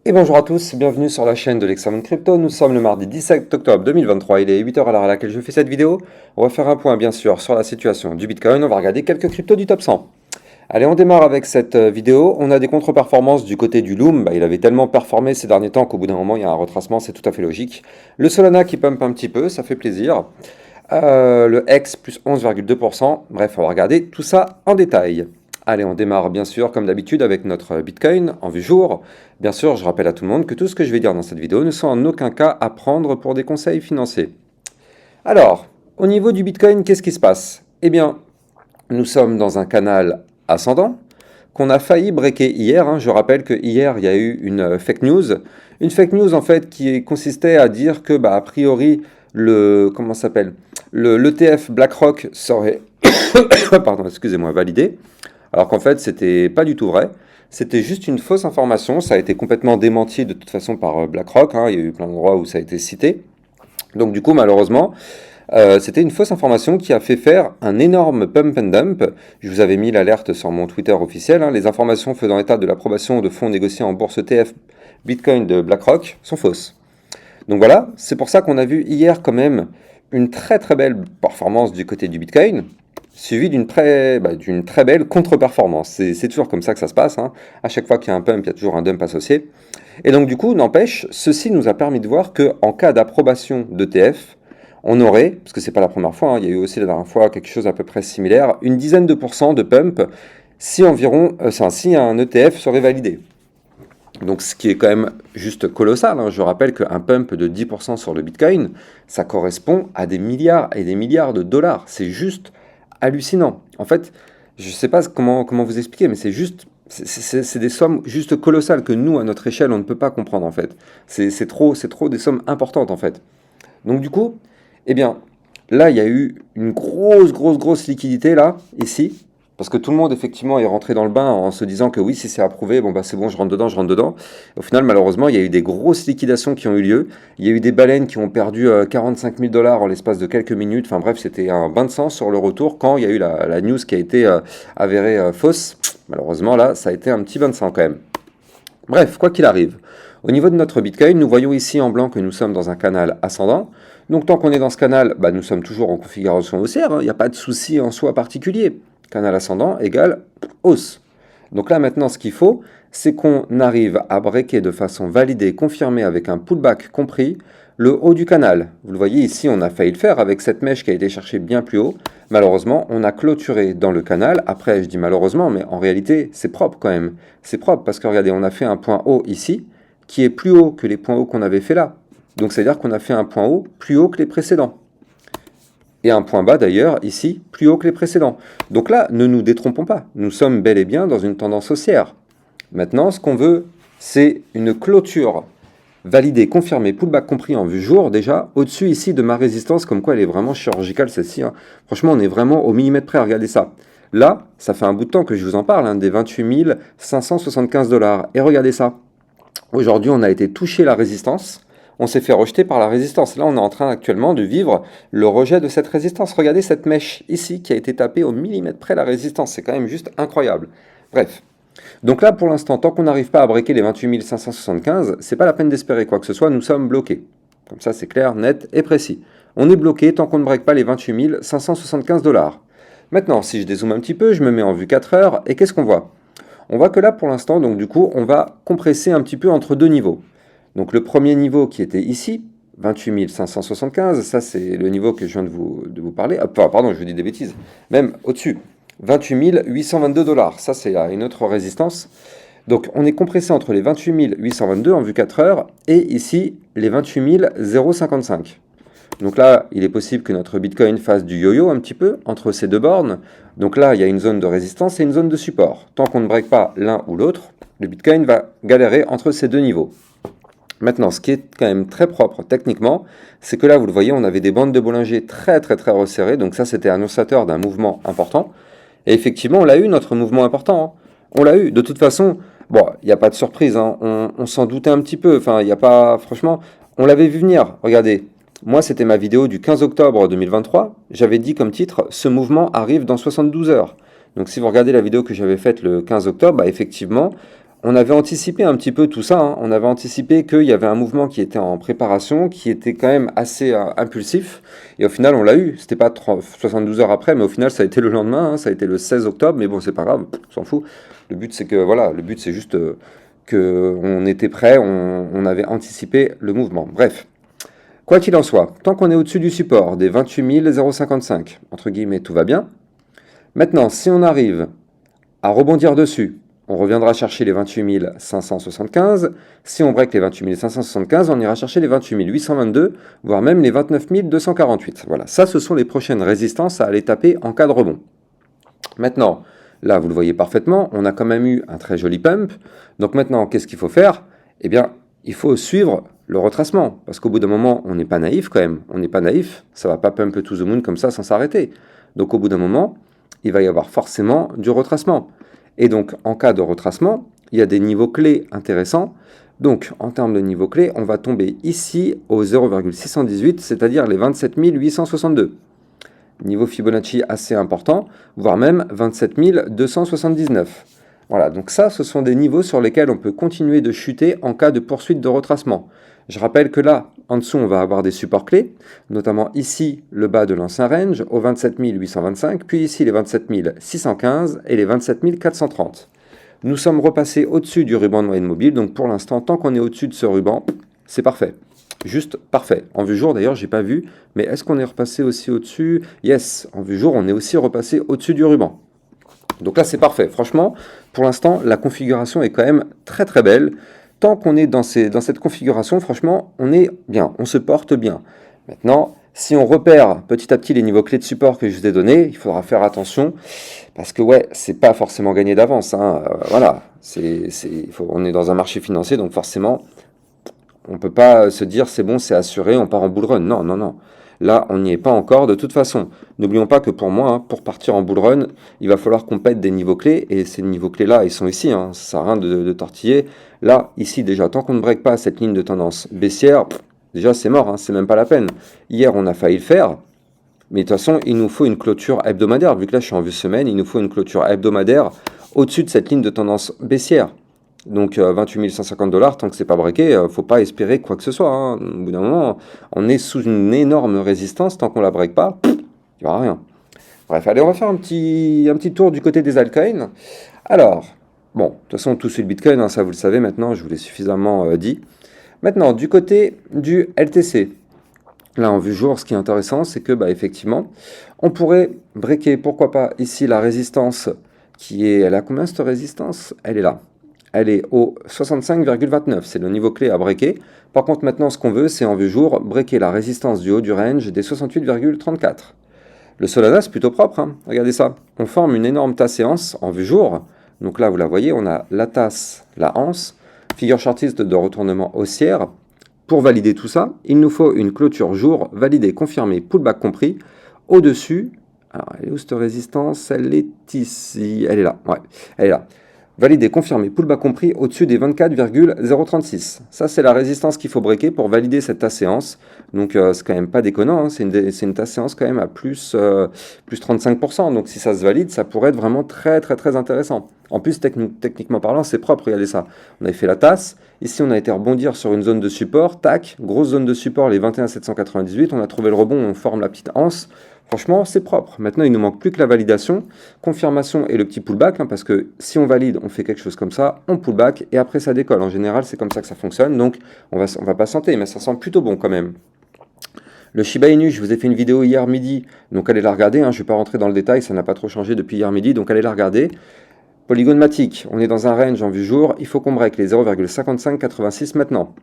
Et bonjour à tous, bienvenue sur la chaîne de l'Examen Crypto. Nous sommes le mardi 17 octobre 2023, il est 8 heures à l'heure à laquelle je fais cette vidéo. On va faire un point bien sûr sur la situation du Bitcoin, on va regarder quelques cryptos du top 100. Allez, on démarre avec cette vidéo. On a des contre-performances du côté du Loom. Il avait tellement performé ces derniers temps qu'au bout d'un moment il y a un retracement, c'est tout à fait logique. Le Solana qui pump un petit peu, ça fait plaisir. Le X plus 11,2%. Bref, on va regarder tout ça en détail. Allez, on démarre bien sûr comme d'habitude avec notre Bitcoin en vue jour. Bien sûr, je rappelle à tout le monde que tout ce que je vais dire dans cette vidéo ne sont en aucun cas à prendre pour des conseils financiers. Alors, au niveau du Bitcoin, qu'est-ce qui se passe? Eh bien, nous sommes dans un canal ascendant qu'on a failli breaker hier. Je rappelle que hier, il y a eu une fake news. Une fake news en fait qui consistait à dire que, a priori, l'ETF BlackRock serait, pardon, excusez-moi, validé. Alors qu'en fait, c'était pas du tout vrai. C'était juste une fausse information. Ça a été complètement démenti de toute façon par BlackRock. Il y a eu plein d'endroits où ça a été cité. Donc du coup, malheureusement, c'était une fausse information qui a fait faire un énorme pump and dump. Je vous avais mis l'alerte sur mon Twitter officiel. Les informations faisant état de l'approbation de fonds négociés en bourse ETF Bitcoin de BlackRock sont fausses. Donc voilà, c'est pour ça qu'on a vu hier quand même une très très belle performance du côté du Bitcoin, suivie d'une très belle contre-performance. C'est toujours comme ça que ça se passe. À chaque fois qu'il y a un pump, il y a toujours un dump associé. Et donc du coup, n'empêche, ceci nous a permis de voir qu'en cas d'approbation d'ETF, on aurait, parce que c'est pas la première fois, il y a eu aussi la dernière fois quelque chose à peu près similaire, une dizaine de pourcents de pump si si un ETF serait validé. Donc ce qui est quand même juste colossal. Je rappelle qu'un pump de 10% sur le Bitcoin, ça correspond à des milliards et des milliards de dollars. C'est juste hallucinant. En fait, je ne sais pas comment vous expliquer, mais c'est des sommes juste colossales que nous, à notre échelle, on ne peut pas comprendre en fait. C'est trop des sommes importantes en fait. Donc du coup, eh bien, là, il y a eu une grosse liquidité là, ici. Parce que tout le monde, effectivement, est rentré dans le bain en se disant que oui, si c'est approuvé, c'est bon, je rentre dedans. Au final, malheureusement, il y a eu des grosses liquidations qui ont eu lieu. Il y a eu des baleines qui ont perdu 45 000 dollars en l'espace de quelques minutes. Enfin bref, c'était un bain de sang sur le retour quand il y a eu la news qui a été avérée fausse. Malheureusement, là, ça a été un petit bain de sang quand même. Bref, quoi qu'il arrive. Au niveau de notre Bitcoin, nous voyons ici en blanc que nous sommes dans un canal ascendant. Donc tant qu'on est dans ce canal, nous sommes toujours en configuration haussière. Il n'y a pas de souci en soi particulier. Canal ascendant égale hausse. Donc là maintenant ce qu'il faut, c'est qu'on arrive à breaker de façon validée, confirmée avec un pullback compris, le haut du canal. Vous le voyez ici, on a failli le faire avec cette mèche qui a été cherchée bien plus haut. Malheureusement, on a clôturé dans le canal. Après, je dis malheureusement, mais en réalité, c'est propre quand même. C'est propre parce que regardez, on a fait un point haut ici, qui est plus haut que les points hauts qu'on avait fait là. Donc c'est-à-dire qu'on a fait un point haut plus haut que les précédents. Et un point bas d'ailleurs, ici, plus haut que les précédents. Donc là, ne nous détrompons pas, nous sommes bel et bien dans une tendance haussière. Maintenant, ce qu'on veut, c'est une clôture validée, confirmée, pullback compris en vue jour, déjà, au-dessus ici de ma résistance, comme quoi elle est vraiment chirurgicale celle-ci. Franchement, on est vraiment au millimètre près, regardez ça. Là, ça fait un bout de temps que je vous en parle, des 28 575 dollars. Et regardez ça. Aujourd'hui, on a été touché la résistance. On s'est fait rejeter par la résistance. Là, on est en train actuellement de vivre le rejet de cette résistance. Regardez cette mèche ici qui a été tapée au millimètre près la résistance. C'est quand même juste incroyable. Bref. Donc là, pour l'instant, tant qu'on n'arrive pas à breaker les 28 575, c'est pas la peine d'espérer quoi que ce soit. Nous sommes bloqués. Comme ça, c'est clair, net et précis. On est bloqué tant qu'on ne break pas les 28 575 dollars. Maintenant, si je dézoome un petit peu, je me mets en vue 4 heures et qu'est-ce qu'on voit? On voit que là, pour l'instant, donc du coup, on va compresser un petit peu entre deux niveaux. Donc le premier niveau qui était ici, 28 575, ça c'est le niveau que je viens de vous parler. Pardon, je vous dis des bêtises. Même au-dessus, 28 822 dollars. Ça c'est une autre résistance. Donc on est compressé entre les 28 822 en vue 4 heures et ici les 28 055. Donc là, il est possible que notre Bitcoin fasse du yo-yo un petit peu entre ces deux bornes. Donc là, il y a une zone de résistance et une zone de support. Tant qu'on ne break pas l'un ou l'autre, le Bitcoin va galérer entre ces deux niveaux. Maintenant, ce qui est quand même très propre techniquement, c'est que là, vous le voyez, on avait des bandes de Bollinger très resserrées. Donc ça, c'était annonciateur d'un mouvement important. Et effectivement, on l'a eu, notre mouvement important. On l'a eu. De toute façon, bon, il n'y a pas de surprise. On s'en doutait un petit peu. Enfin, il n'y a pas... Franchement, on l'avait vu venir. Regardez. Moi, c'était ma vidéo du 15 octobre 2023. J'avais dit comme titre, ce mouvement arrive dans 72 heures. Donc si vous regardez la vidéo que j'avais faite le 15 octobre, effectivement, On avait anticipé un petit peu tout ça, hein. On avait anticipé qu'il y avait un mouvement qui était en préparation, qui était quand même assez impulsif. Et au final, on l'a eu. C'était pas 72 heures après, mais au final, ça a été le lendemain, hein. Ça a été le 16 octobre. Mais bon, c'est pas grave, on s'en fout. Le but, c'est que voilà, le but, c'est juste que on était prêt, on avait anticipé le mouvement. Bref, quoi qu'il en soit, tant qu'on est au-dessus du support des 28 055, entre guillemets, tout va bien. Maintenant, si on arrive à rebondir dessus, on reviendra chercher les 28 575. Si on break les 28 575, on ira chercher les 28 822, voire même les 29 248. Voilà, ça ce sont les prochaines résistances à aller taper en cas de rebond. Maintenant, là vous le voyez parfaitement, on a quand même eu un très joli pump. Donc maintenant, qu'est-ce qu'il faut faire? Eh bien, il faut suivre le retracement. Parce qu'au bout d'un moment, on n'est pas naïf quand même. On n'est pas naïf, ça ne va pas pump to the moon comme ça sans s'arrêter. Donc au bout d'un moment, il va y avoir forcément du retracement. Et donc, en cas de retracement, il y a des niveaux clés intéressants. Donc, en termes de niveaux clés, on va tomber ici au 0,618, c'est-à-dire les 27 862. Niveau Fibonacci assez important, voire même 27 279. Voilà, donc ça, ce sont des niveaux sur lesquels on peut continuer de chuter en cas de poursuite de retracement. Je rappelle que là, en dessous, on va avoir des supports clés, notamment ici, le bas de l'ancien range, au 27 825, puis ici les 27 615 et les 27 430. Nous sommes repassés au-dessus du ruban de moyenne mobile, donc pour l'instant, tant qu'on est au-dessus de ce ruban, c'est parfait. Juste parfait. En vue jour, d'ailleurs, j'ai pas vu, mais est-ce qu'on est repassé aussi au-dessus? Yes, en vue jour, on est aussi repassé au-dessus du ruban. Donc là, c'est parfait. Franchement, pour l'instant, la configuration est quand même très très belle. Tant qu'on est dans cette configuration, franchement, on est bien, on se porte bien. Maintenant, si on repère petit à petit les niveaux clés de support que je vous ai donnés, il faudra faire attention, parce que ouais, c'est pas forcément gagné d'avance, hein. Voilà, on est dans un marché financier, donc forcément, on ne peut pas se dire c'est bon, c'est assuré, on part en bull run. Non, non, non. Là, on n'y est pas encore de toute façon. N'oublions pas que pour moi, hein, pour partir en bull run, il va falloir qu'on pète des niveaux clés. Et ces niveaux clés-là, ils sont ici. Hein, ça sert à rien de tortiller. Là, ici, déjà, tant qu'on ne break pas cette ligne de tendance baissière, déjà, c'est mort. Hein, c'est même pas la peine. Hier, on a failli le faire. Mais de toute façon, il nous faut une clôture hebdomadaire. Vu que là, je suis en vue semaine, il nous faut une clôture hebdomadaire au-dessus de cette ligne de tendance baissière. Donc 28 150 $, tant que c'est pas breaké, faut pas espérer quoi que ce soit, hein. Au bout d'un moment, on est sous une énorme résistance, tant qu'on la break pas, il n'y aura rien. Bref, allez, on va faire un petit tour du côté des altcoins. Alors, bon, de toute façon, tout suit le Bitcoin, hein, ça vous le savez maintenant, je vous l'ai suffisamment dit. Maintenant, du côté du LTC, là en vue jour, ce qui est intéressant, c'est que, bah, effectivement, on pourrait breaker, pourquoi pas, ici la résistance qui est, elle a combien cette résistance? Elle est là. Elle est au 65,29, c'est le niveau clé à breaker. Par contre, maintenant, ce qu'on veut, c'est en vue jour, breaker la résistance du haut du range des 68,34. Le Solana, c'est plutôt propre, hein. Regardez ça. On forme une énorme tasse séance en vue jour. Donc là, vous la voyez, on a la tasse, la anse, figure chartiste de retournement haussière. Pour valider tout ça, il nous faut une clôture jour, validée, confirmée, pullback compris, au-dessus. Alors, elle est où cette résistance? Elle est ici. Elle est là. Ouais, elle est là. Validé, confirmé, pullback compris au-dessus des 24,036. Ça, c'est la résistance qu'il faut breaker pour valider cette tasse séance. Donc, c'est quand même pas déconnant, hein. C'est une tasse séance quand même à plus 35%. Donc, si ça se valide, ça pourrait être vraiment très, très, très intéressant. En plus, techniquement parlant, c'est propre, regardez ça. On avait fait la tasse. Ici, on a été rebondir sur une zone de support. Tac, grosse zone de support, les 21 798. On a trouvé le rebond, on forme la petite anse. Franchement, c'est propre. Maintenant, il ne nous manque plus que la validation, confirmation et le petit pullback, hein, parce que si on valide, on fait quelque chose comme ça, on pullback et après ça décolle. En général, c'est comme ça que ça fonctionne. Donc, on va pas sentir, mais ça sent plutôt bon quand même. Le Shiba Inu, je vous ai fait une vidéo hier midi, donc allez la regarder. Hein, je ne vais pas rentrer dans le détail, ça n'a pas trop changé depuis hier midi, donc allez la regarder. Polygon Matic, on est dans un range en vue jour, il faut qu'on break les 0,5586 maintenant.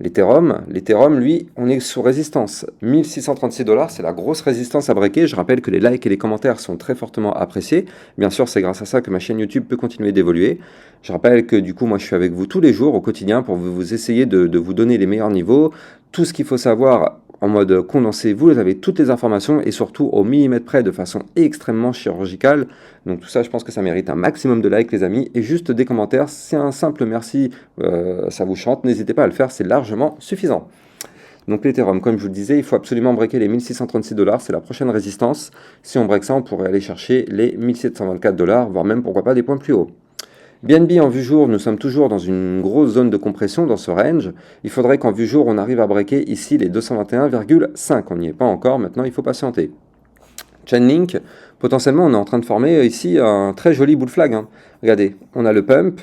L'Ethereum, lui, on est sous résistance. 1636 $, c'est la grosse résistance à breaker. Je rappelle que les likes et les commentaires sont très fortement appréciés. Bien sûr, c'est grâce à ça que ma chaîne YouTube peut continuer d'évoluer. Je rappelle que du coup, moi, je suis avec vous tous les jours au quotidien pour vous essayer de vous donner les meilleurs niveaux. Tout ce qu'il faut savoir en mode condensé, vous avez toutes les informations et surtout au millimètre près de façon extrêmement chirurgicale. Donc tout ça, je pense que ça mérite un maximum de likes les amis et juste des commentaires. C'est un simple merci, ça vous chante, n'hésitez pas à le faire, c'est largement suffisant. Donc l'Ethereum, comme je vous le disais, il faut absolument breaker les 1636 $, c'est la prochaine résistance. Si on break ça, on pourrait aller chercher les 1724 $, voire même pourquoi pas des points plus hauts. BNB en vue jour, nous sommes toujours dans une grosse zone de compression dans ce range. Il faudrait qu'en vue jour, on arrive à breaker ici les 221,5. On n'y est pas encore, maintenant il faut patienter. Chainlink, potentiellement on est en train de former ici un très joli bull flag, hein. Regardez, on a le pump,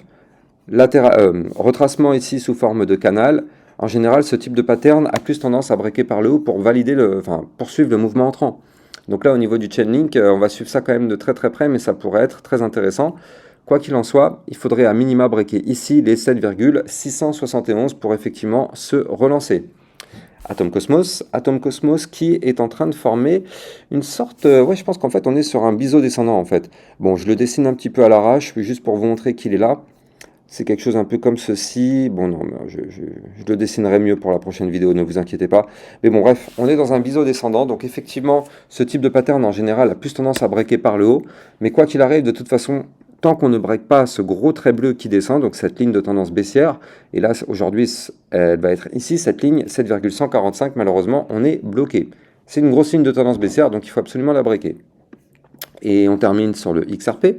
retracement ici sous forme de canal. En général, ce type de pattern a plus tendance à breaker par le haut pour valider poursuivre le mouvement entrant. Donc là, au niveau du Chainlink, on va suivre ça quand même de très très près, mais ça pourrait être très intéressant. Quoi qu'il en soit, il faudrait à minima breaker ici les 7,671 pour effectivement se relancer. Atom Cosmos qui est en train de former une sorte... ouais, je pense qu'en fait, on est sur un biseau descendant, en fait. Bon, je le dessine un petit peu à l'arrache, juste pour vous montrer qu'il est là. C'est quelque chose un peu comme ceci. Bon, non, je le dessinerai mieux pour la prochaine vidéo, ne vous inquiétez pas. Mais bon, bref, on est dans un biseau descendant. Donc, effectivement, ce type de pattern, en général, a plus tendance à breaker par le haut. Mais quoi qu'il arrive, de toute façon, tant qu'on ne break pas ce gros trait bleu qui descend, donc cette ligne de tendance baissière, et là, aujourd'hui, elle va être ici, cette ligne, 7,145, malheureusement, on est bloqué. C'est une grosse ligne de tendance baissière, donc il faut absolument la breaker. Et on termine sur le XRP.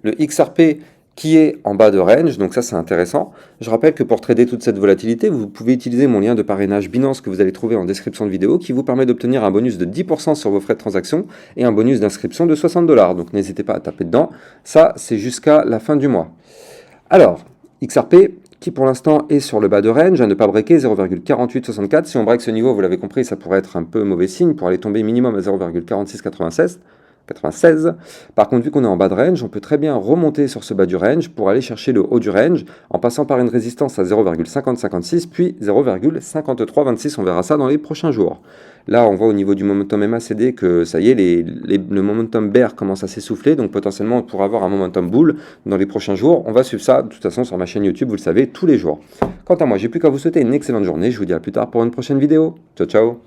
Le XRP qui est en bas de range, donc ça c'est intéressant. Je rappelle que pour trader toute cette volatilité, vous pouvez utiliser mon lien de parrainage Binance que vous allez trouver en description de vidéo qui vous permet d'obtenir un bonus de 10% sur vos frais de transaction et un bonus d'inscription de 60 $. Donc n'hésitez pas à taper dedans. Ça, c'est jusqu'à la fin du mois. Alors, XRP qui pour l'instant est sur le bas de range, à ne pas breaker 0,4864. Si on break ce niveau, vous l'avez compris, ça pourrait être un peu mauvais signe pour aller tomber minimum à 0,4696. 96. Par contre, vu qu'on est en bas de range, on peut très bien remonter sur ce bas du range pour aller chercher le haut du range en passant par une résistance à 0,5056 puis 0,5326. On verra ça dans les prochains jours. Là, on voit au niveau du momentum MACD que ça y est, le momentum bear commence à s'essouffler, donc potentiellement on pourra avoir un momentum bull dans les prochains jours. On va suivre ça de toute façon sur ma chaîne YouTube, vous le savez, tous les jours. Quant à moi, j'ai plus qu'à vous souhaiter une excellente journée. Je vous dis à plus tard pour une prochaine vidéo. Ciao, ciao.